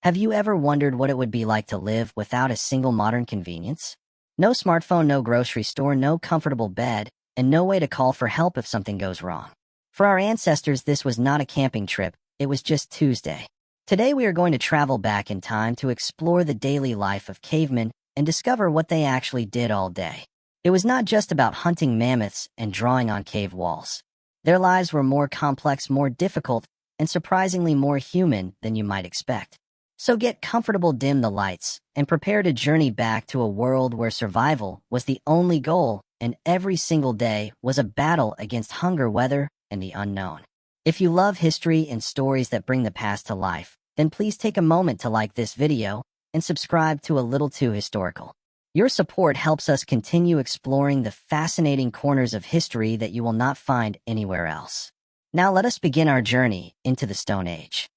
Have you ever wondered what it would be like to live without a single modern convenience? No smartphone, no grocery store, no comfortable bed, and no way to call for help if something goes wrong. For our ancestors, this was not a camping trip, it was just Tuesday. Today we are going to travel back in time to explore the daily life of cavemen and discover what they actually did all day. It was not just about hunting mammoths and drawing on cave walls. Their lives were more complex, more difficult, and surprisingly more human than you might expect. So get comfortable, dim the lights, and prepare to journey back to a world where survival was the only goal and every single day was a battle against hunger, weather, and the unknown. If you love history and stories that bring the past to life, then please take a moment to like this video and subscribe to A Little Too Historical. Your support helps us continue exploring the fascinating corners of history that you will not find anywhere else. Now let us begin our journey into the Stone Age.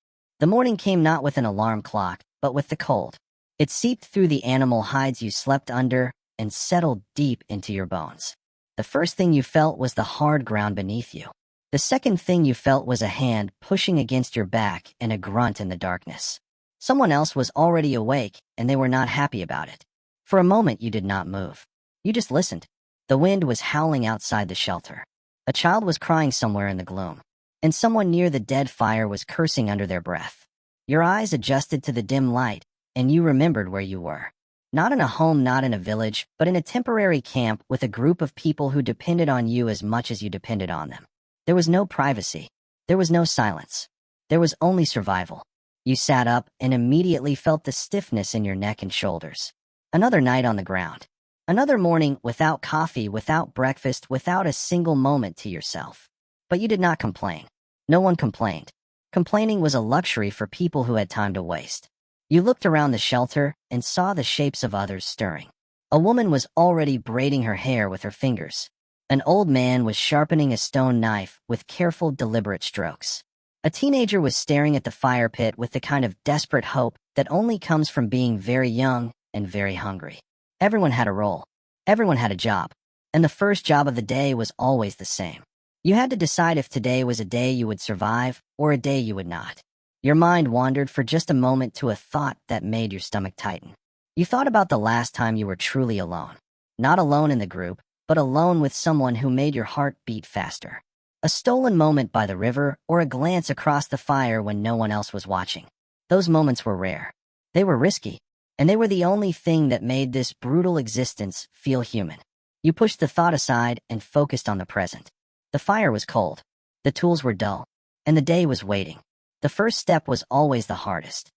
The morning came not with an alarm clock, but with the cold. It seeped through the animal hides you slept under and settled deep into your bones. The first thing you felt was the hard ground beneath you. The second thing you felt was a hand pushing against your back and a grunt in the darkness. Someone else was already awake, and they were not happy about it. For a moment you did not move. You just listened. The wind was howling outside the shelter. A child was crying somewhere in the gloom, and someone near the dead fire was cursing under their breath. Your eyes adjusted to the dim light, and you remembered where you were. Not in a home, not in a village, but in a temporary camp with a group of people who depended on you as much as you depended on them. There was no privacy. There was no silence. There was only survival. You sat up and immediately felt the stiffness in your neck and shoulders. Another night on the ground. Another morning without coffee, without breakfast, without a single moment to yourself. But you did not complain. No one complained. Complaining was a luxury for people who had time to waste. You looked around the shelter and saw the shapes of others stirring. A woman was already braiding her hair with her fingers. An old man was sharpening a stone knife with careful, deliberate strokes. A teenager was staring at the fire pit with the kind of desperate hope that only comes from being very young and very hungry. Everyone had a role. Everyone had a job. And the first job of the day was always the same. You had to decide if today was a day you would survive or a day you would not. Your mind wandered for just a moment to a thought that made your stomach tighten. You thought about the last time you were truly alone. Not alone in the group, but alone with someone who made your heart beat faster. A stolen moment by the river or a glance across the fire when no one else was watching. Those moments were rare. They were risky, and they were the only thing that made this brutal existence feel human. You pushed the thought aside and focused on the present. The fire was cold. The tools were dull. And the day was waiting. The first step was always the hardest.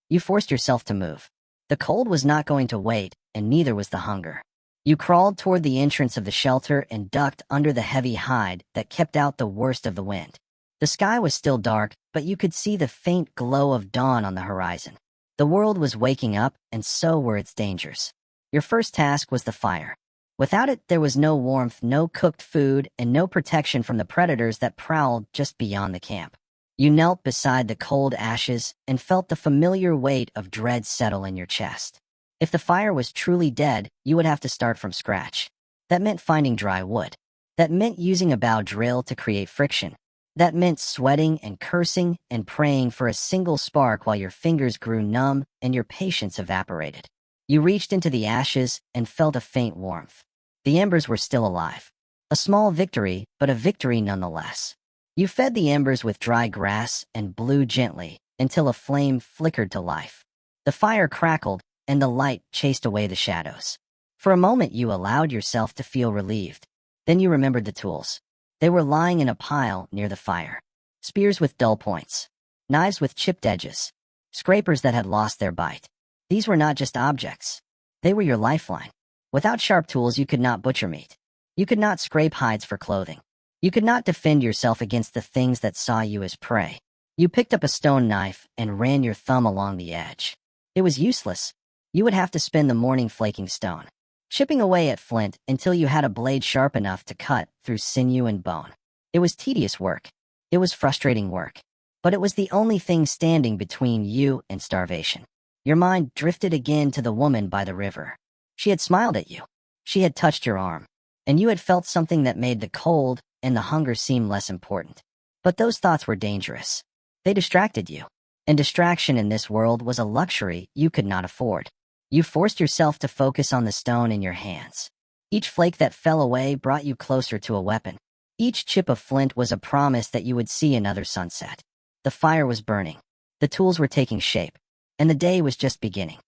You forced yourself to move. The cold was not going to wait, and neither was the hunger. You crawled toward the entrance of the shelter and ducked under the heavy hide that kept out the worst of the wind. The sky was still dark, but you could see the faint glow of dawn on the horizon. The world was waking up, and so were its dangers. Your first task was the fire. Without it, there was no warmth, no cooked food, and no protection from the predators that prowled just beyond the camp. You knelt beside the cold ashes and felt the familiar weight of dread settle in your chest. If the fire was truly dead, you would have to start from scratch. That meant finding dry wood. That meant using a bow drill to create friction. That meant sweating and cursing and praying for a single spark while your fingers grew numb and your patience evaporated. You reached into the ashes and felt a faint warmth. The embers were still alive. A small victory, but a victory nonetheless. You fed the embers with dry grass and blew gently until a flame flickered to life. The fire crackled, and the light chased away the shadows. For a moment you allowed yourself to feel relieved. Then you remembered the tools. They were lying in a pile near the fire. Spears with dull points. Knives with chipped edges. Scrapers that had lost their bite. These were not just objects. They were your lifeline. Without sharp tools you could not butcher meat. You could not scrape hides for clothing. You could not defend yourself against the things that saw you as prey. You picked up a stone knife and ran your thumb along the edge. It was useless. You would have to spend the morning flaking stone, chipping away at flint until you had a blade sharp enough to cut through sinew and bone. It was tedious work. It was frustrating work. But it was the only thing standing between you and starvation. Your mind drifted again to the woman by the river. She had smiled at you. She had touched your arm. And you had felt something that made the cold and the hunger seem less important. But those thoughts were dangerous. They distracted you. And distraction in this world was a luxury you could not afford. You forced yourself to focus on the stone in your hands. Each flake that fell away brought you closer to a weapon. Each chip of flint was a promise that you would see another sunset. The fire was burning. The tools were taking shape. And the day was just beginning.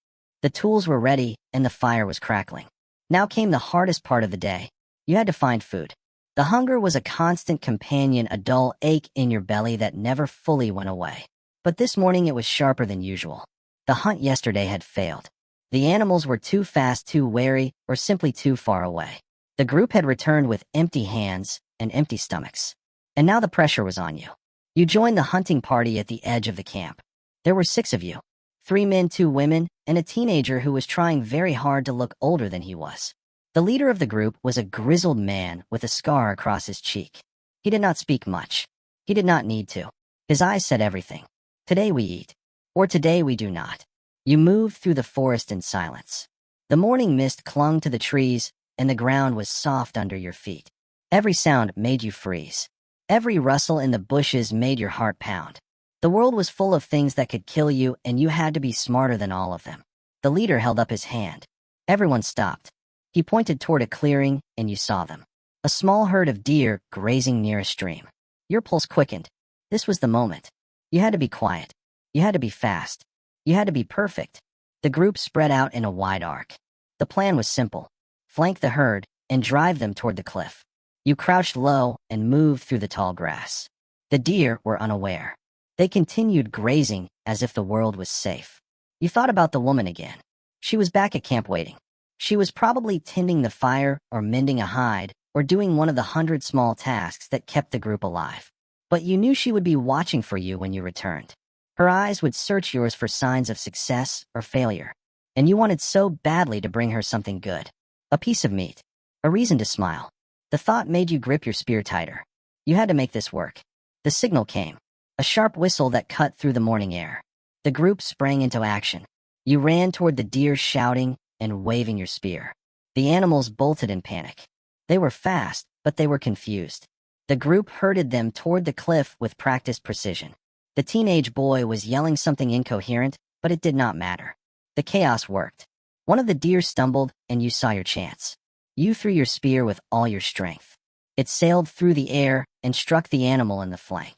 The tools were ready, and the fire was crackling. Now came the hardest part of the day. You had to find food. The hunger was a constant companion, a dull ache in your belly that never fully went away. But this morning it was sharper than usual. The hunt yesterday had failed. The animals were too fast, too wary, or simply too far away. The group had returned with empty hands and empty stomachs. And now the pressure was on you. You joined the hunting party at the edge of the camp. There were 6 of you. 3 men, 2 women, and a teenager who was trying very hard to look older than he was. The leader of the group was a grizzled man with a scar across his cheek. He did not speak much. He did not need to. His eyes said everything. Today we eat. Or today we do not. You moved through the forest in silence. The morning mist clung to the trees, and the ground was soft under your feet. Every sound made you freeze. Every rustle in the bushes made your heart pound. The world was full of things that could kill you, and you had to be smarter than all of them. The leader held up his hand. Everyone stopped. He pointed toward a clearing, and you saw them. A small herd of deer grazing near a stream. Your pulse quickened. This was the moment. You had to be quiet. You had to be fast. You had to be perfect. The group spread out in a wide arc. The plan was simple. Flank the herd and drive them toward the cliff. You crouched low and moved through the tall grass. The deer were unaware. They continued grazing as if the world was safe. You thought about the woman again. She was back at camp waiting. She was probably tending the fire or mending a hide or doing one of the 100 small tasks that kept the group alive. But you knew she would be watching for you when you returned. Her eyes would search yours for signs of success or failure. And you wanted so badly to bring her something good. A piece of meat. A reason to smile. The thought made you grip your spear tighter. You had to make this work. The signal came. A sharp whistle that cut through the morning air. The group sprang into action. You ran toward the deer, shouting and waving your spear. The animals bolted in panic. They were fast, but they were confused. The group herded them toward the cliff with practiced precision. The teenage boy was yelling something incoherent, but it did not matter. The chaos worked. One of the deer stumbled, and you saw your chance. You threw your spear with all your strength. It sailed through the air and struck the animal in the flank.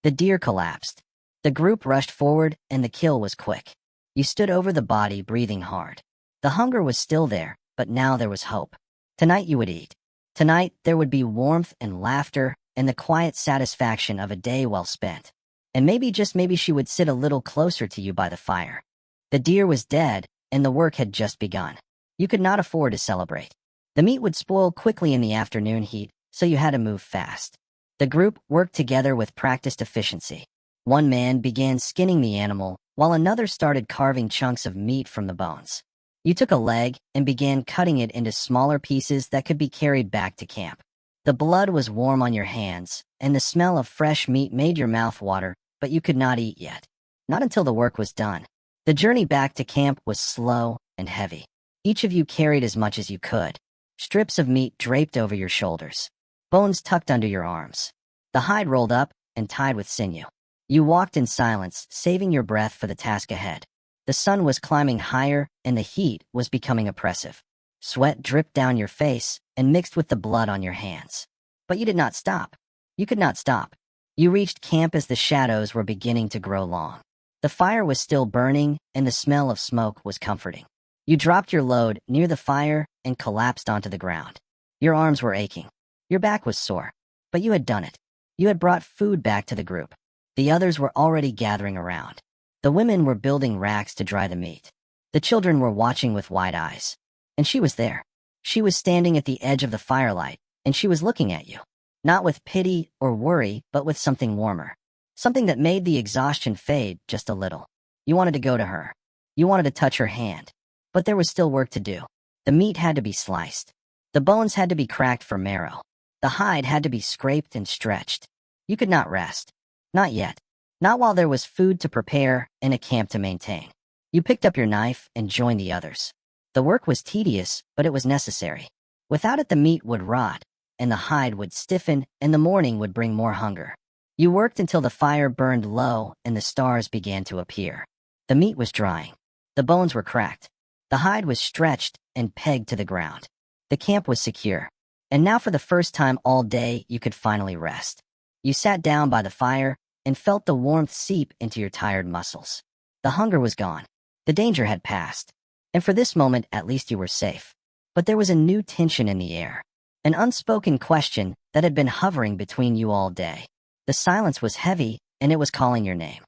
The deer collapsed. The group rushed forward, and the kill was quick. You stood over the body, breathing hard. The hunger was still there, but now there was hope. Tonight you would eat. Tonight there would be warmth and laughter and the quiet satisfaction of a day well spent. And maybe, just maybe, she would sit a little closer to you by the fire. The deer was dead, and the work had just begun. You could not afford to celebrate. The meat would spoil quickly in the afternoon heat, so you had to move fast. The group worked together with practiced efficiency. One man began skinning the animal, while another started carving chunks of meat from the bones. You took a leg and began cutting it into smaller pieces that could be carried back to camp. The blood was warm on your hands, and the smell of fresh meat made your mouth water, but you could not eat yet. Not until the work was done. The journey back to camp was slow and heavy. Each of you carried as much as you could. Strips of meat draped over your shoulders. Bones tucked under your arms. The hide rolled up and tied with sinew. You walked in silence, saving your breath for the task ahead. The sun was climbing higher, and the heat was becoming oppressive. Sweat dripped down your face and mixed with the blood on your hands. But you did not stop. You could not stop. You reached camp as the shadows were beginning to grow long. The fire was still burning, and the smell of smoke was comforting. You dropped your load near the fire and collapsed onto the ground. Your arms were aching. Your back was sore. But you had done it. You had brought food back to the group. The others were already gathering around. The women were building racks to dry the meat. The children were watching with wide eyes. And she was there. She was standing at the edge of the firelight, and she was looking at you. Not with pity or worry, but with something warmer. Something that made the exhaustion fade just a little. You wanted to go to her. You wanted to touch her hand. But there was still work to do. The meat had to be sliced. The bones had to be cracked for marrow. The hide had to be scraped and stretched. You could not rest. Not yet. Not while there was food to prepare and a camp to maintain. You picked up your knife and joined the others. The work was tedious, but it was necessary. Without it, the meat would rot, and the hide would stiffen, and the morning would bring more hunger. You worked until the fire burned low and the stars began to appear. The meat was drying. The bones were cracked. The hide was stretched and pegged to the ground. The camp was secure. And now for the first time all day, you could finally rest. You sat down by the fire and felt the warmth seep into your tired muscles. The hunger was gone. The danger had passed. And for this moment, at least you were safe. But there was a new tension in the air. An unspoken question that had been hovering between you all day. The silence was heavy, and it was calling your name.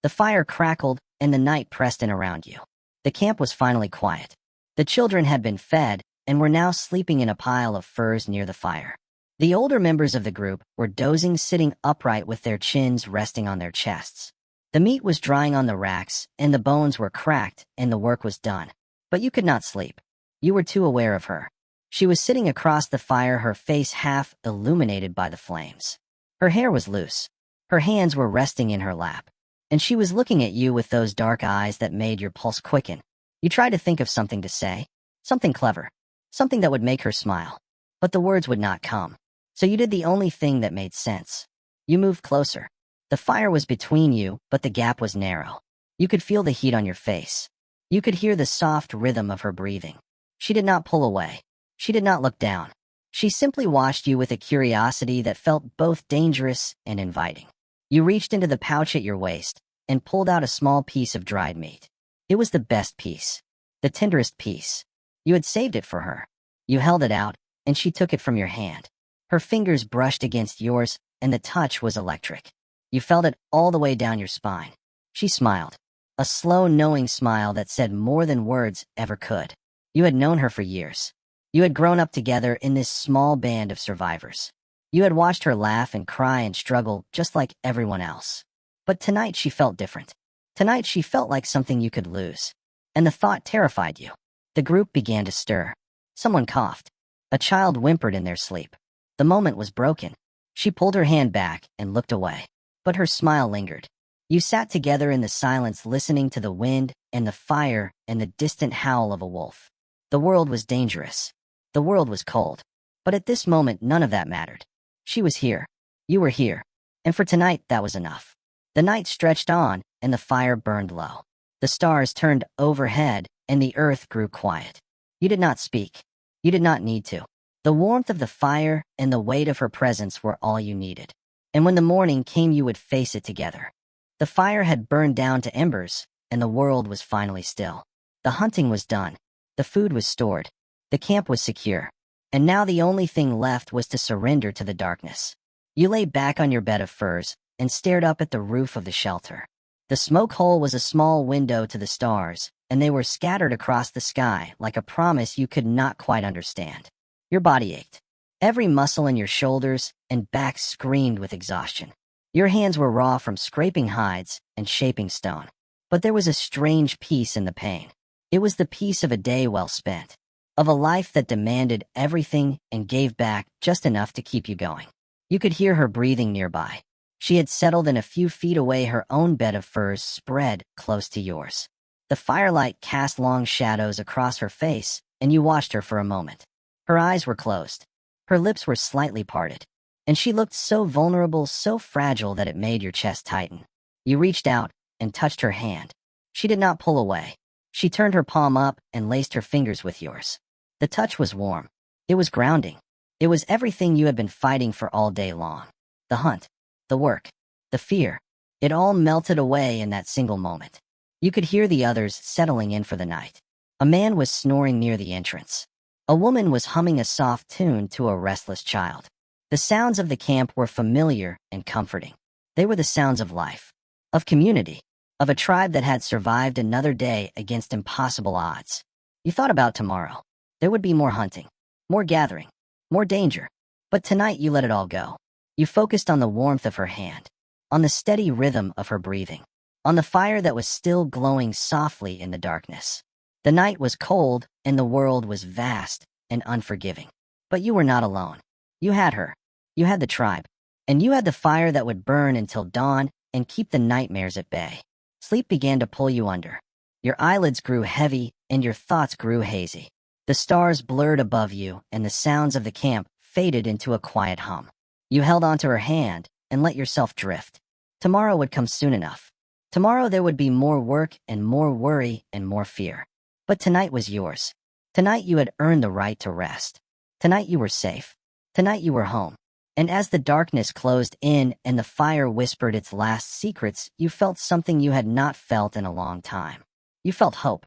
The fire crackled, and the night pressed in around you. The camp was finally quiet. The children had been fed, and were now sleeping in a pile of furs near the fire. The older members of the group were dozing, sitting upright with their chins resting on their chests. The meat was drying on the racks, and the bones were cracked, and the work was done. But you could not sleep. You were too aware of her. She was sitting across the fire, her face half illuminated by the flames. Her hair was loose. Her hands were resting in her lap. And she was looking at you with those dark eyes that made your pulse quicken. You tried to think of something to say, something clever, something that would make her smile. But the words would not come. So you did the only thing that made sense. You moved closer. The fire was between you, but the gap was narrow. You could feel the heat on your face. You could hear the soft rhythm of her breathing. She did not pull away. She did not look down. She simply watched you with a curiosity that felt both dangerous and inviting. You reached into the pouch at your waist and pulled out a small piece of dried meat. It was the best piece, the tenderest piece. You had saved it for her. You held it out, and she took it from your hand. Her fingers brushed against yours, and the touch was electric. You felt it all the way down your spine. She smiled, a slow, knowing smile that said more than words ever could. You had known her for years. You had grown up together in this small band of survivors. You had watched her laugh and cry and struggle just like everyone else. But tonight she felt different. Tonight she felt like something you could lose. And the thought terrified you. The group began to stir. Someone coughed. A child whimpered in their sleep. The moment was broken. She pulled her hand back and looked away. But her smile lingered. You sat together in the silence, listening to the wind and the fire and the distant howl of a wolf. The world was dangerous. The world was cold. But at this moment, none of that mattered. She was here. You were here. And for tonight, that was enough. The night stretched on, and the fire burned low. The stars turned overhead, and the earth grew quiet. You did not speak. You did not need to. The warmth of the fire and the weight of her presence were all you needed. And when the morning came, you would face it together. The fire had burned down to embers, and the world was finally still. The hunting was done. The food was stored. The camp was secure. And now the only thing left was to surrender to the darkness. You lay back on your bed of furs and stared up at the roof of the shelter. The smoke hole was a small window to the stars, and they were scattered across the sky like a promise you could not quite understand. Your body ached. Every muscle in your shoulders and back screamed with exhaustion. Your hands were raw from scraping hides and shaping stone. But there was a strange peace in the pain. It was the peace of a day well spent, of a life that demanded everything and gave back just enough to keep you going. You could hear her breathing nearby. She had settled in a few feet away, her own bed of furs spread close to yours. The firelight cast long shadows across her face, and you watched her for a moment. Her eyes were closed. Her lips were slightly parted. And she looked so vulnerable, so fragile that it made your chest tighten. You reached out and touched her hand. She did not pull away. She turned her palm up and laced her fingers with yours. The touch was warm. It was grounding. It was everything you had been fighting for all day long. The hunt, the work, the fear. It all melted away in that single moment. You could hear the others settling in for the night. A man was snoring near the entrance. A woman was humming a soft tune to a restless child. The sounds of the camp were familiar and comforting. They were the sounds of life, of community, of a tribe that had survived another day against impossible odds. You thought about tomorrow. There would be more hunting, more gathering, more danger. But tonight you let it all go. You focused on the warmth of her hand, on the steady rhythm of her breathing, on the fire that was still glowing softly in the darkness. The night was cold and the world was vast and unforgiving. But you were not alone. You had her. You had the tribe. And you had the fire that would burn until dawn and keep the nightmares at bay. Sleep began to pull you under. Your eyelids grew heavy and your thoughts grew hazy. The stars blurred above you and the sounds of the camp faded into a quiet hum. You held onto her hand and let yourself drift. Tomorrow would come soon enough. Tomorrow there would be more work and more worry and more fear. But tonight was yours. Tonight you had earned the right to rest. Tonight you were safe. Tonight you were home. And as the darkness closed in and the fire whispered its last secrets, you felt something you had not felt in a long time. You felt hope.